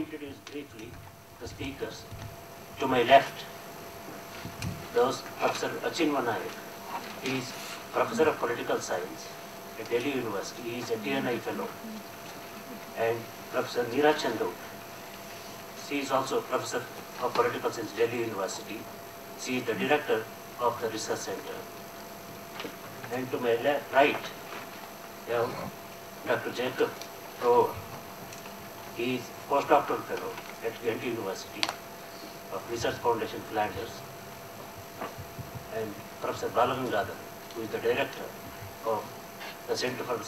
introduce briefly the speakers. To my left, there's Professor Achinwa Nayak. He is Professor of Political Science at Delhi University. He is a TNI Fellow. And Professor Neera Chandoke. She is also Professor of Political Science, Delhi University. She is the Director of the Research Center. And to my right, we have Dr. Jacob Rohr. He is postdoctoral fellow at Ghent University of Research Foundation, Flanders. And Professor Balagangadhar, who is the director of the Center for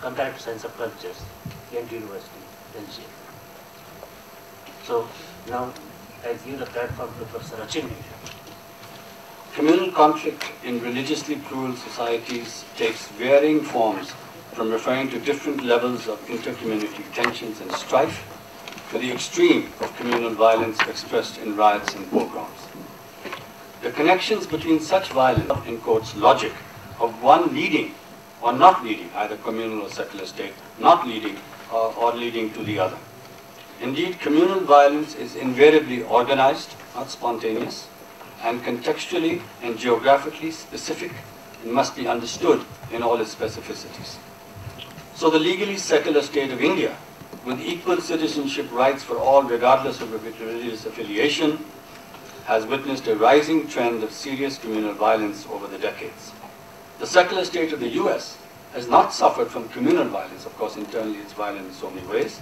Comparative Science of Cultures, Ghent University, Belgium. So now I give the platform to Professor Achinwa. Communal conflict in religiously plural societies takes varying forms, from referring to different levels of intercommunity tensions and strife to the extreme of communal violence expressed in riots and pogroms. The connections between such violence, in quotes, logic of one leading or not leading, either communal or secular state, not leading or leading to the other. Indeed, communal violence is invariably organized, not spontaneous, and contextually and geographically specific and must be understood in all its specificities. So the legally secular state of India, with equal citizenship rights for all regardless of religious affiliation, has witnessed a rising trend of serious communal violence over the decades. The secular state of the US has not suffered from communal violence. Of course, internally it's violent in so many ways.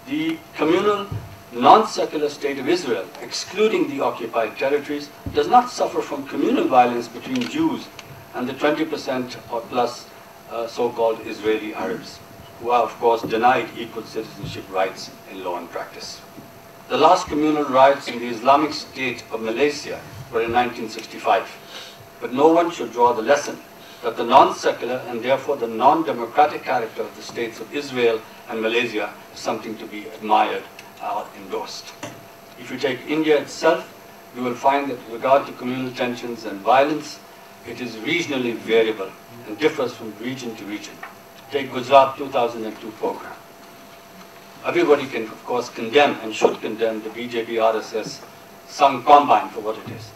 The communal non-secular state of Israel, excluding the occupied territories, does not suffer from communal violence between Jews and the 20% or plus so-called Israeli Arabs, who are, of course, denied equal citizenship rights in law and practice. The last communal riots in the Islamic State of Malaysia were in 1965, but no one should draw the lesson that the non-secular and therefore the non-democratic character of the states of Israel and Malaysia is something to be admired or endorsed. If you take India itself, you will find that with regard to communal tensions and violence, it is regionally variable and differs from region to region. Take Gujarat 2002 program. Everybody can, of course, condemn and should condemn the BJP RSS Sangh combine for what it is.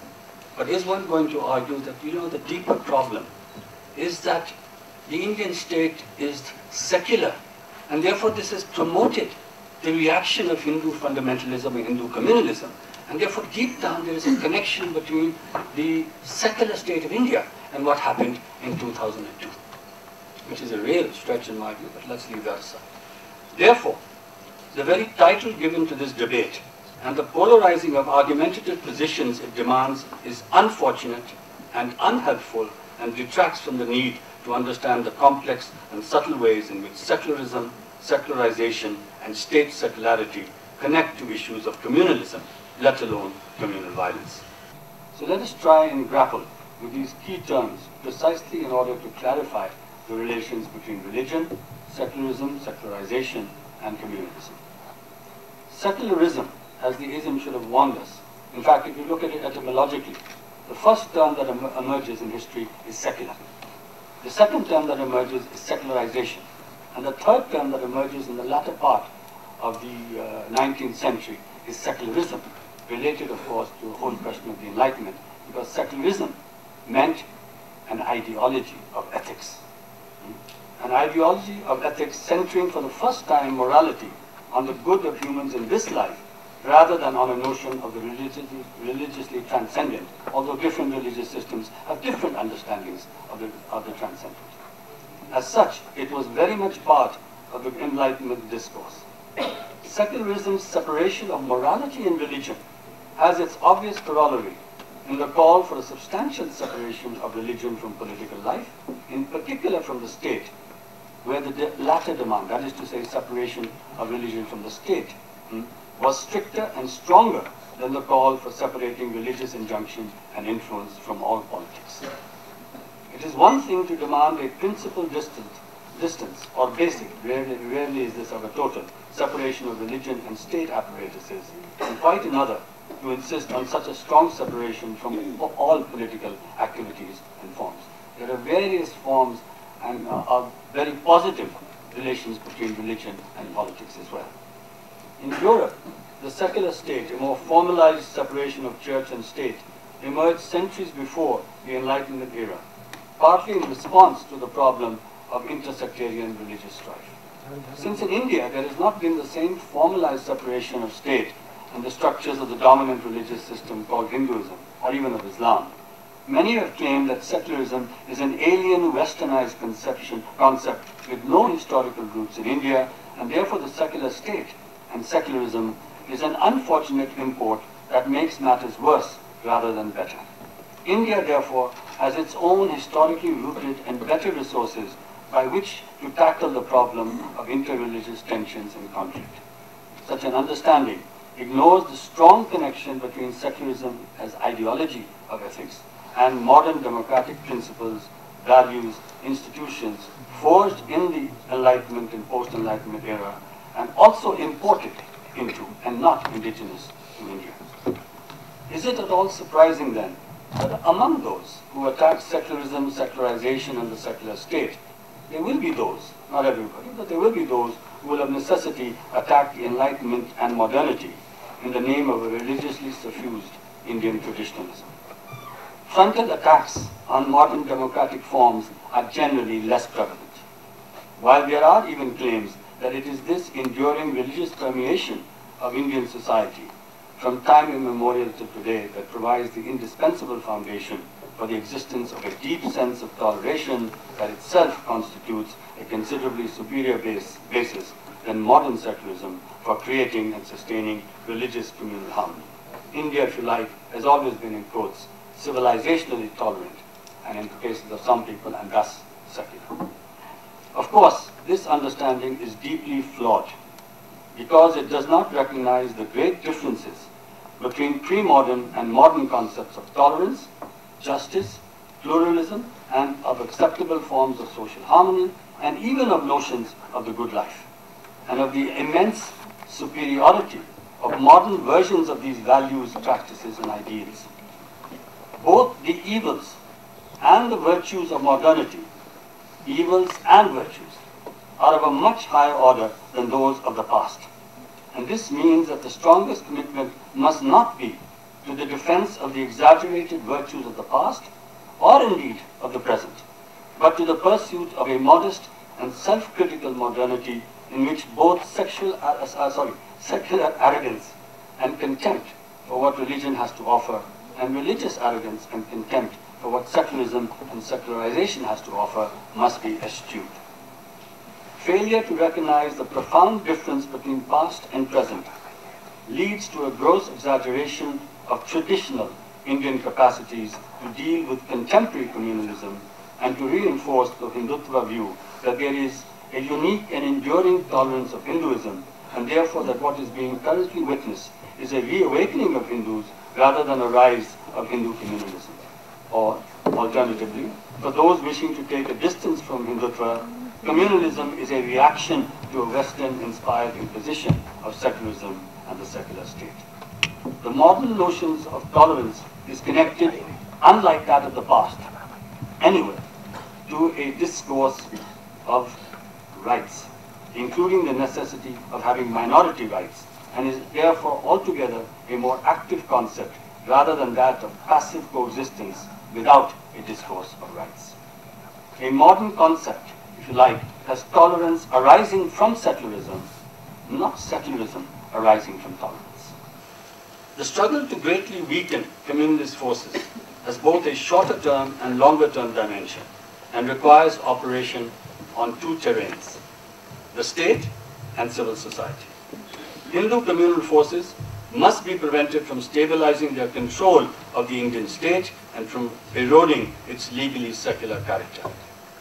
But is one going to argue that, the deeper problem is that the Indian state is secular, and therefore this has promoted the reaction of Hindu fundamentalism and Hindu communalism. And therefore deep down there is a connection between the secular state of India and what happened in 2002, which is a real stretch in my view, but let's leave that aside. Therefore, the very title given to this debate and the polarizing of argumentative positions it demands is unfortunate and unhelpful and detracts from the need to understand the complex and subtle ways in which secularism, secularization, and state secularity connect to issues of communalism, let alone communal violence. So let us try and grapple with these key terms precisely in order to clarify the relations between religion, secularism, secularization, and communalism. Secularism, as the ism should have warned us, in fact, if you look at it etymologically, the first term that emerges in history is secular. The second term that emerges is secularization. And the third term that emerges in the latter part of the 19th century is secularism, related, of course, to the whole question of the Enlightenment, because secularism meant an ideology of ethics. An ideology of ethics centering for the first time morality on the good of humans in this life, rather than on a notion of the religiously transcendent, although different religious systems have different understandings of the transcendent. As such, it was very much part of the Enlightenment discourse. Secularism's separation of morality and religion has its obvious corollary in the call for a substantial separation of religion from political life, in particular from the state, where the latter demand, that is to say separation of religion from the state, was stricter and stronger than the call for separating religious injunction and influence from all politics. It is one thing to demand a principal distance or basic, rarely is this of a total, separation of religion and state apparatuses, and quite another to insist on such a strong separation from all political activities and forms. There are various forms and of very positive relations between religion and politics as well. In Europe, the secular state, a more formalized separation of church and state, emerged centuries before the Enlightenment era, partly in response to the problem of intersectarian religious strife. Since in India there has not been the same formalized separation of state and the structures of the dominant religious system called Hinduism, or even of Islam, many have claimed that secularism is an alien westernized concept with no historical roots in India, and therefore the secular state and secularism is an unfortunate import that makes matters worse rather than better. India, therefore, has its own historically rooted and better resources by which to tackle the problem of interreligious tensions and conflict. Such an understanding ignores the strong connection between secularism as ideology of ethics and modern democratic principles, values, institutions forged in the Enlightenment and post-Enlightenment era and also imported into and not indigenous to India. Is it at all surprising then that among those who attack secularism, secularization and the secular state, there will be those, not everybody, but there will be those who will of necessity attack the Enlightenment and modernity in the name of a religiously suffused Indian traditionalism. Frontal attacks on modern democratic forms are generally less prevalent. While there are even claims that it is this enduring religious permeation of Indian society from time immemorial to today that provides the indispensable foundation for the existence of a deep sense of toleration that itself constitutes a considerably superior basis than modern secularism for creating and sustaining religious communal harmony. India, if you like, has always been, in quotes, civilizationally tolerant, and in the cases of some people, and thus secular. Of course, this understanding is deeply flawed because it does not recognize the great differences between pre-modern and modern concepts of tolerance, justice, pluralism, and of acceptable forms of social harmony, and even of notions of the good life, and of the immense superiority of modern versions of these values, practices, and ideals. Both the evils and the virtues of modernity, evils and virtues, are of a much higher order than those of the past. And this means that the strongest commitment must not be to the defense of the exaggerated virtues of the past, or indeed of the present, but to the pursuit of a modest and self-critical modernity in which both secular arrogance and contempt for what religion has to offer, and religious arrogance and contempt for what secularism and secularization has to offer, must be eschewed. Failure to recognize the profound difference between past and present leads to a gross exaggeration of traditional Indian capacities to deal with contemporary communalism and to reinforce the Hindutva view that there is a unique and enduring tolerance of Hinduism, and therefore that what is being currently witnessed is a reawakening of Hindus rather than a rise of Hindu communalism. Or, alternatively, for those wishing to take a distance from Hindutva, communalism is a reaction to a Western-inspired imposition of secularism and the secular state. The modern notions of tolerance is connected, unlike that of the past, anyway, to a discourse of rights, including the necessity of having minority rights, and is therefore altogether a more active concept rather than that of passive coexistence without a discourse of rights. A modern concept, if you like, has tolerance arising from secularism, not secularism arising from tolerance. The struggle to greatly weaken communalist forces has both a shorter-term and longer-term dimension and requires operation on two terrains, the state and civil society. Hindu communal forces must be prevented from stabilizing their control of the Indian state and from eroding its legally secular character.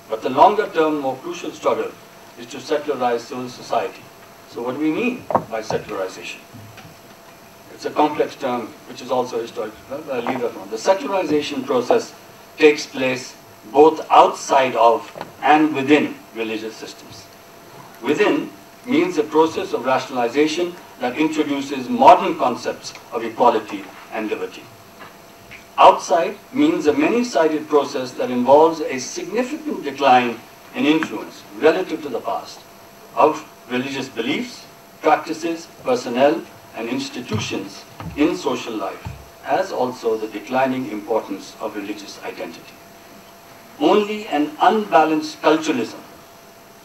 But the longer-term, more crucial struggle is to secularize civil society. So what do we mean by secularization? It's a complex term which is also historical. I'll leave that one. The secularization process takes place both outside of and within religious systems. Within means a process of rationalization that introduces modern concepts of equality and liberty. Outside means a many-sided process that involves a significant decline in influence relative to the past of religious beliefs, practices, personnel, and institutions in social life, as also the declining importance of religious identity. Only an unbalanced culturalism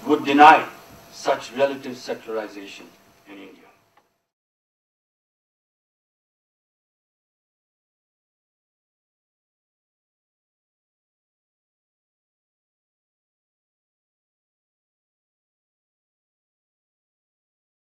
would deny such relative secularization in India.